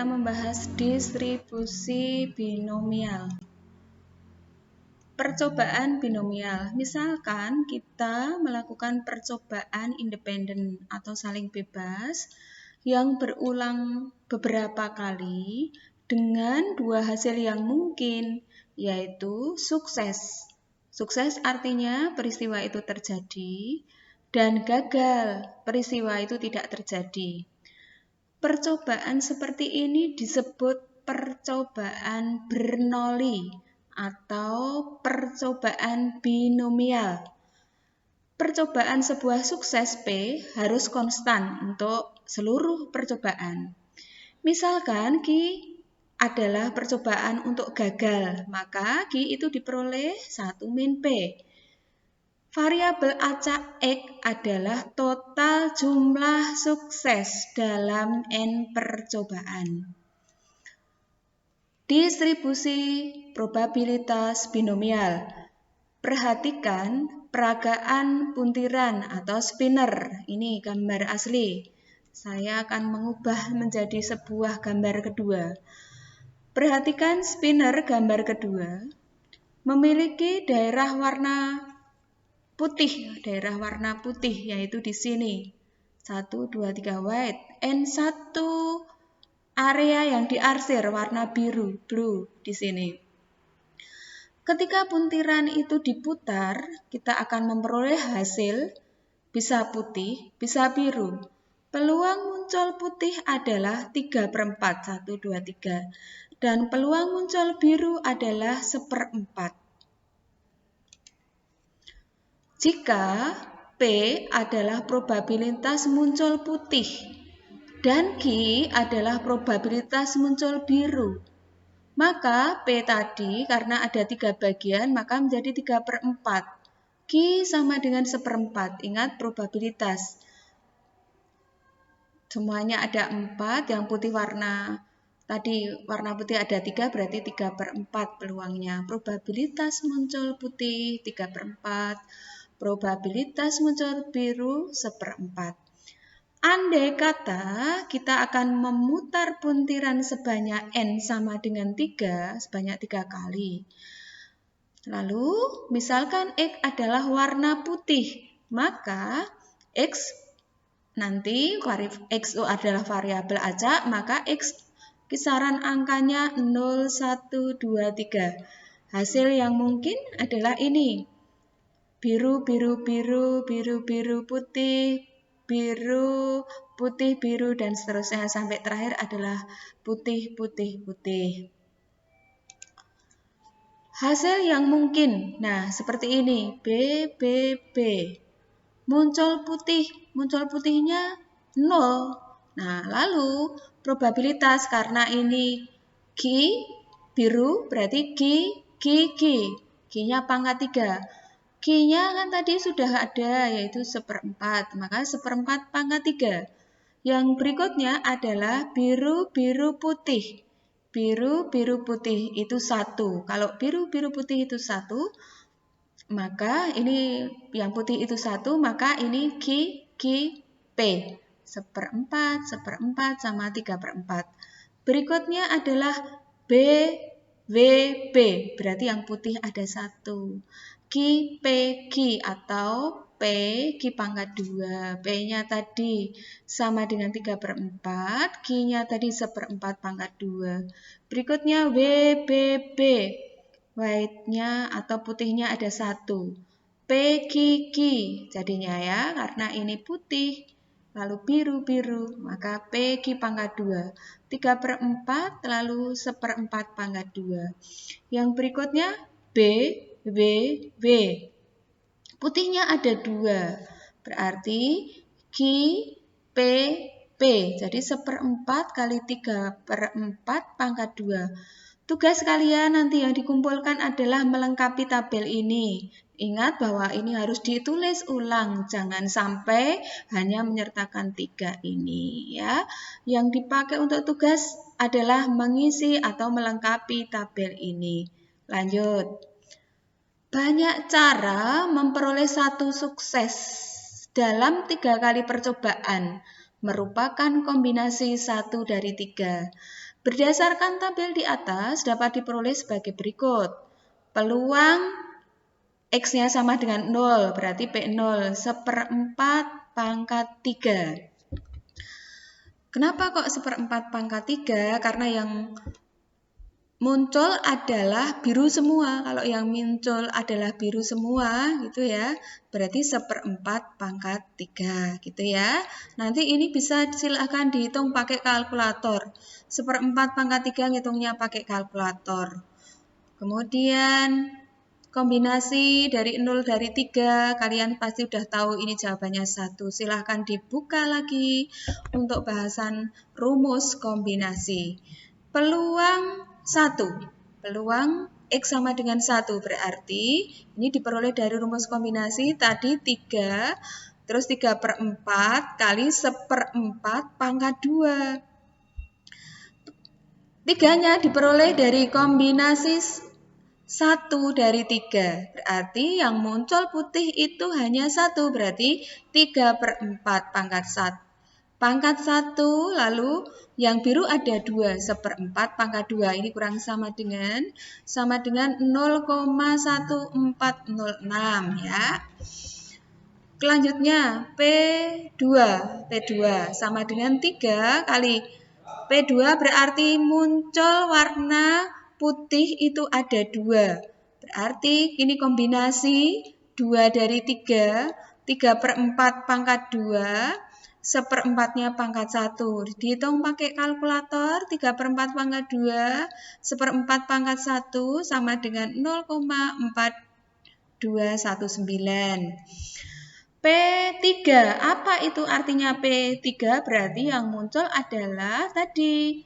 Membahas distribusi binomial. Percobaan binomial. Misalkan kita melakukan percobaan independen atau saling bebas yang berulang beberapa kali dengan dua hasil yang mungkin, yaitu sukses. Sukses artinya peristiwa itu terjadi, dan gagal, peristiwa itu tidak terjadi. Percobaan seperti ini disebut percobaan Bernoulli atau percobaan binomial. Percobaan sebuah sukses P harus konstan untuk seluruh percobaan. Misalkan Q adalah percobaan untuk gagal, maka Q itu diperoleh 1 min P. Variabel acak X adalah total jumlah sukses dalam N percobaan. Distribusi probabilitas binomial. Perhatikan peragaan puntiran atau spinner. Ini gambar asli. Saya akan mengubah menjadi sebuah gambar kedua. Perhatikan spinner gambar kedua memiliki daerah warna putih, yaitu di sini. 1, 2, 3 white. N1 area yang diarsir warna biru, blue di sini. Ketika puntiran itu diputar, kita akan memperoleh hasil bisa putih, bisa biru. Peluang muncul putih adalah 3/4, 1, 2, 3. Dan peluang muncul biru adalah 1/4. Jika P adalah probabilitas muncul putih dan Q adalah probabilitas muncul biru, maka P tadi karena ada 3 bagian maka menjadi 3/4. Q sama dengan 1/4. Ingat probabilitas. Semuanya ada 4, yang putih warna putih ada 3, berarti 3/4 peluangnya. Probabilitas muncul putih 3/4. Probabilitas muncul biru 1/4. Andai kata kita akan memutar puntiran sebanyak N sama dengan 3, sebanyak 3 kali. Lalu, misalkan X adalah warna putih, maka X nanti X adalah variabel acak, maka X kisaran angkanya 0, 1, 2, 3. Hasil yang mungkin adalah ini. Biru, biru, biru, biru, biru, putih, biru, putih, biru, dan seterusnya sampai terakhir adalah putih, putih, putih. Hasil yang mungkin, nah seperti ini, B, B, B. Muncul putihnya 0. Nah lalu probabilitas karena ini Q, biru, berarti Q, Q-nya pangkat 3. Q-nya kan tadi sudah ada, yaitu 1/4, maka 1/4 pangkat 3. Yang berikutnya adalah biru, biru, putih. Biru, biru, putih itu 1. Kalau biru, biru, putih itu 1, maka ini yang putih itu 1, maka ini Q, P. 1/4, 1/4 sama 3/4. Berikutnya adalah B, W, B. Berarti yang putih ada 1. Q, P, Q atau P, Q pangkat 2. P-nya tadi sama dengan 3/4. Q-nya tadi 1/4 pangkat 2. Berikutnya W, B, B. White-nya atau putihnya ada 1. P, Q, Q. Jadinya ya, karena ini putih, lalu biru, biru, maka P, Q pangkat 2. 3/4 lalu 1/4 pangkat 2. Yang berikutnya B, W, W. Putihnya ada 2, berarti Q, P, P. Jadi 1/4 kali 3/4 pangkat 2. Tugas kalian nanti yang dikumpulkan adalah melengkapi tabel ini. Ingat bahwa ini harus ditulis ulang, jangan sampai hanya menyertakan 3 ini ya. Yang dipakai untuk tugas adalah mengisi atau melengkapi tabel ini. Lanjut. Banyak cara memperoleh satu sukses dalam 3 kali percobaan, merupakan kombinasi 1 dari 3. Berdasarkan tabel di atas dapat diperoleh sebagai berikut. Peluang X-nya sama dengan 0, berarti P0, 1/4 pangkat 3. Kenapa kok 1/4 pangkat 3? Karena yang muncul adalah biru semua. Kalau yang muncul adalah biru semua, gitu ya, berarti 1/4 pangkat 3, gitu ya. Nanti ini bisa silahkan dihitung pakai kalkulator. 1/4 pangkat 3 ngitungnya pakai kalkulator. Kemudian kombinasi dari 0 dari 3, kalian pasti udah tahu ini jawabannya 1. Silahkan dibuka lagi untuk bahasan rumus kombinasi. Peluang 1. Peluang X sama dengan 1, berarti ini diperoleh dari rumus kombinasi tadi 3, terus 3/4 kali 1/4 pangkat 2. 3-nya diperoleh dari kombinasi 1 dari 3, berarti yang muncul putih itu hanya 1, berarti 3/4 pangkat 1. Pangkat 1, lalu yang biru ada 2, 1/4 pangkat 2, ini kurang sama dengan 0,1406 ya. Selanjutnya P2 sama dengan 3 kali P2 berarti muncul warna putih itu ada 2. Berarti ini kombinasi 2 dari 3, 3/4 pangkat 2, 1/4-nya pangkat 1. Dihitung pakai kalkulator, 3/4 pangkat 2, 1/4 pangkat 1 sama dengan 0,4219. P3, apa itu artinya P3? Berarti yang muncul adalah tadi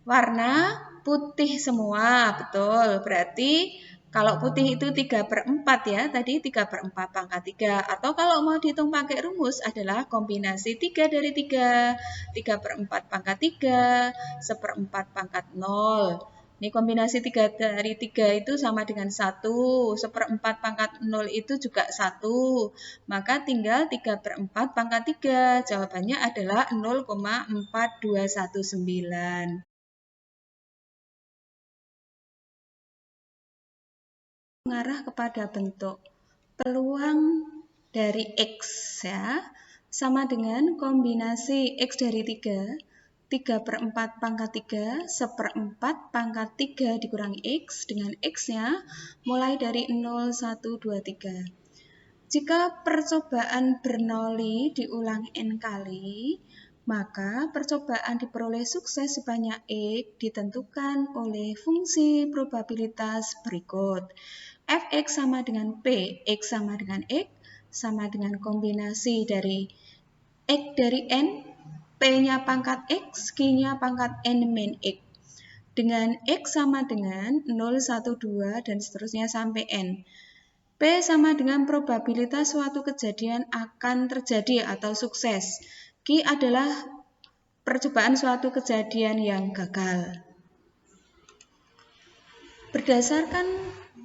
warna putih semua, betul. Berarti kalau putih itu 3/4 ya, tadi 3/4 pangkat 3. Atau kalau mau dihitung pakai rumus adalah kombinasi 3 dari 3, 3/4 pangkat 3, 1/4 pangkat 0. Ini kombinasi 3 dari 3 itu sama dengan 1, 1/4 pangkat 0 itu juga 1, maka tinggal 3/4 pangkat 3, jawabannya adalah 0,4219. Mengarah kepada bentuk peluang dari X ya, sama dengan kombinasi X dari 3, 3/4 pangkat 3, 1/4 pangkat 3 dikurangi X dengan X-nya mulai dari 0, 1, 2, 3. Jika percobaan Bernoulli diulang N kali, maka percobaan diperoleh sukses sebanyak X ditentukan oleh fungsi probabilitas berikut. Fx sama dengan P, X sama dengan X, sama dengan kombinasi dari X dari N, P-nya pangkat X, Q-nya pangkat N min X. Dengan X sama dengan 0, 1, 2, dan seterusnya sampai N. P sama dengan probabilitas suatu kejadian akan terjadi atau sukses. Q adalah percobaan suatu kejadian yang gagal. Berdasarkan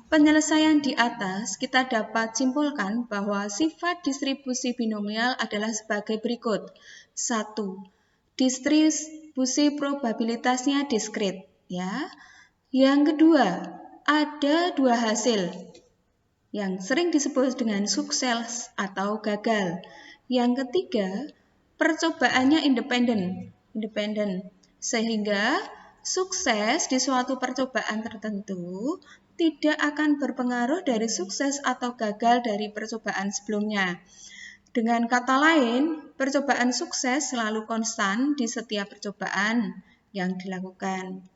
penyelesaian di atas, kita dapat simpulkan bahwa sifat distribusi binomial adalah sebagai berikut. 1. Distribusi probabilitasnya diskrit. Ya. Yang kedua, ada 2 hasil yang sering disebut dengan sukses atau gagal. Yang ketiga, percobaannya independen, sehingga sukses di suatu percobaan tertentu tidak akan berpengaruh dari sukses atau gagal dari percobaan sebelumnya. Dengan kata lain, percobaan sukses selalu konstan di setiap percobaan yang dilakukan.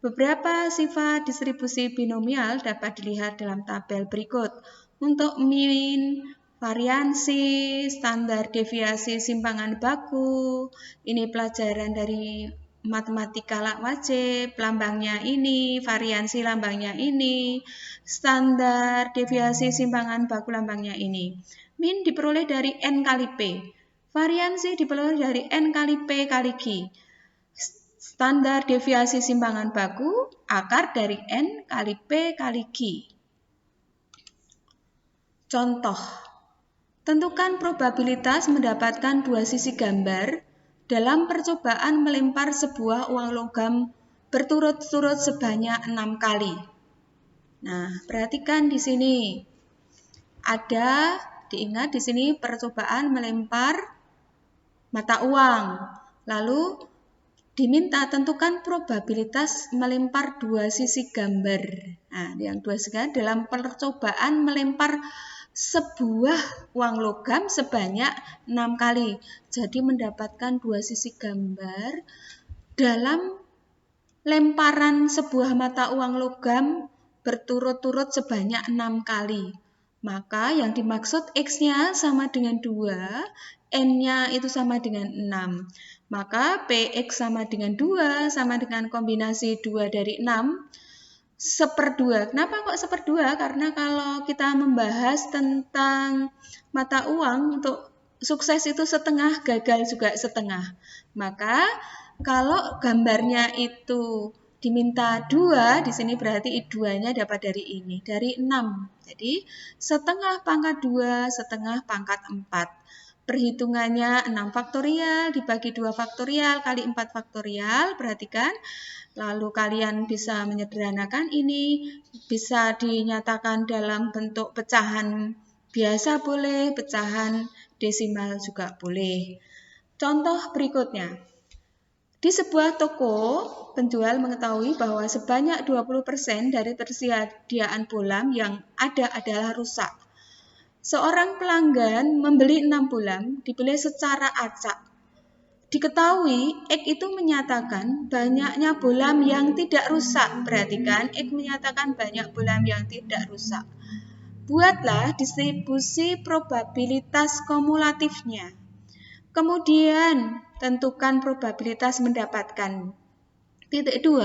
Beberapa sifat distribusi binomial dapat dilihat dalam tabel berikut. Untuk mean, variansi, standar deviasi simpangan baku, ini pelajaran dari matematika wajib, lambangnya ini, variansi lambangnya ini, standar deviasi simpangan baku lambangnya ini. Mean diperoleh dari N kali P, variansi diperoleh dari N kali P kali Q. Standar deviasi simpangan baku akar dari N kali P kali Q. Contoh, tentukan probabilitas mendapatkan dua sisi gambar dalam percobaan melempar sebuah uang logam berturut-turut sebanyak 6 kali. Nah, perhatikan di sini. Diingat di sini percobaan melempar mata uang. Lalu diminta tentukan probabilitas melempar dua sisi gambar. Nah, yang dua sisi gambar dalam percobaan melempar sebuah uang logam sebanyak 6 kali. Jadi mendapatkan dua sisi gambar dalam lemparan sebuah mata uang logam berturut-turut sebanyak 6 kali. Maka yang dimaksud X-nya sama dengan 2, N-nya itu sama dengan 6. Maka PX sama dengan 2, sama dengan kombinasi 2 dari 6, 1/2. Kenapa kok 1/2? Karena kalau kita membahas tentang mata uang, untuk sukses itu setengah, gagal juga setengah. Maka kalau gambarnya itu diminta 2, di sini berarti 2-nya dapat dari ini, dari 6. Jadi setengah pangkat 2, setengah pangkat 4. Perhitungannya 6 faktorial dibagi 2 faktorial kali 4 faktorial, perhatikan. Lalu kalian bisa menyederhanakan ini, bisa dinyatakan dalam bentuk pecahan biasa boleh, pecahan desimal juga boleh. Contoh berikutnya. Di sebuah toko, penjual mengetahui bahwa sebanyak 20% dari persediaan bohlam yang ada adalah rusak. Seorang pelanggan membeli 6 bohlam, dibeli secara acak. Diketahui, X itu menyatakan banyaknya bohlam yang tidak rusak. Perhatikan, X menyatakan banyak bohlam yang tidak rusak. Buatlah distribusi probabilitas kumulatifnya. Kemudian, tentukan probabilitas mendapatkan. Titik 2,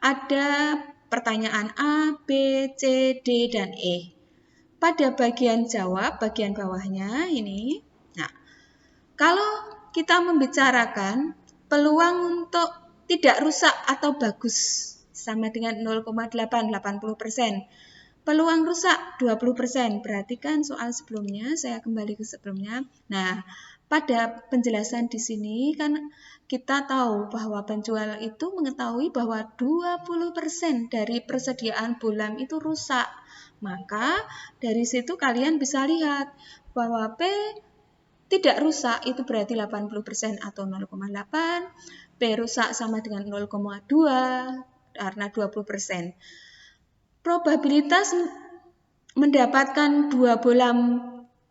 ada pertanyaan A, B, C, D, dan E. Pada bagian jawab, bagian bawahnya ini. Nah, kalau kita membicarakan peluang untuk tidak rusak atau bagus sama dengan 0,8, 80%. Peluang rusak 20%. Perhatikan soal sebelumnya, saya kembali ke sebelumnya. Nah, pada penjelasan di sini kan kita tahu bahwa penjual itu mengetahui bahwa 20% dari persediaan bohlam itu rusak. Maka dari situ kalian bisa lihat bahwa P tidak rusak itu berarti 80% atau 0,8. P rusak sama dengan 0,2 karena 20%. Probabilitas mendapatkan 2 bohlam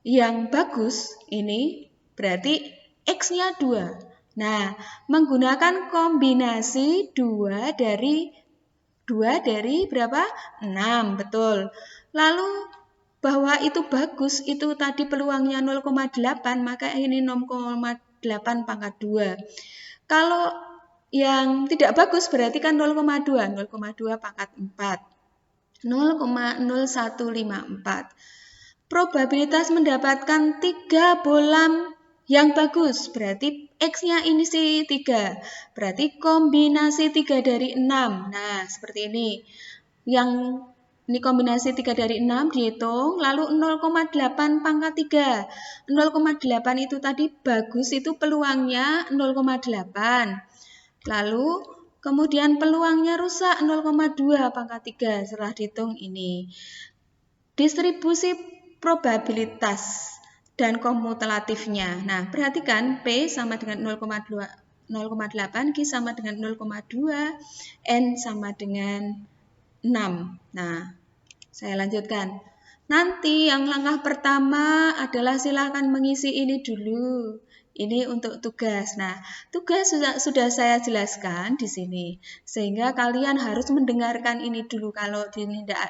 yang bagus ini berarti X-nya 2. Nah, menggunakan kombinasi 2 dari berapa? 6, betul. Lalu bahwa itu bagus, itu tadi peluangnya 0,8, maka ini 0,8 pangkat 2. Kalau yang tidak bagus berarti kan 0,2, 0,2 pangkat 4. 0,0154. Probabilitas mendapatkan 3 bohlam yang bagus, berarti X-nya ini sih 3. Berarti kombinasi 3 dari 6. Nah, seperti ini. Yang ini kombinasi 3 dari 6 dihitung, lalu 0,8 pangkat 3. 0,8 itu tadi bagus, itu peluangnya 0,8. Lalu kemudian peluangnya rusak 0,2 pangkat 3 setelah dihitung ini. Distribusi probabilitas dan komutatifnya. Nah, perhatikan P sama dengan 0,8, Q sama dengan 0,2, N sama dengan 6. Nah, saya lanjutkan. Nanti yang langkah pertama adalah silakan mengisi ini dulu. Ini untuk tugas. Nah, tugas sudah saya jelaskan di sini. Sehingga kalian harus mendengarkan ini dulu. Kalau tidak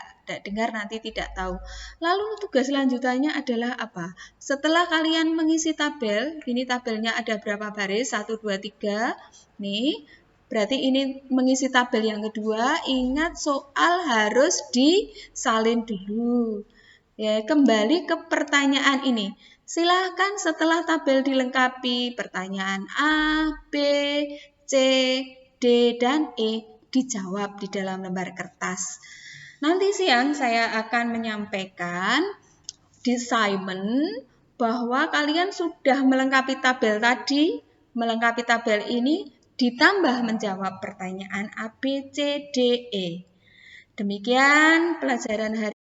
dengar nanti tidak tahu. Lalu tugas lanjutannya adalah apa? Setelah kalian mengisi tabel, ini tabelnya ada berapa baris? 1, 2, 3. Nih, berarti ini mengisi tabel yang kedua. Ingat soal harus disalin dulu. Ya, kembali ke pertanyaan ini. Silahkan setelah tabel dilengkapi pertanyaan A, B, C, D, dan E dijawab di dalam lembar kertas. Nanti siang saya akan menyampaikan di assignment bahwa kalian sudah melengkapi tabel tadi, melengkapi tabel ini ditambah menjawab pertanyaan A, B, C, D, E. Demikian pelajaran hari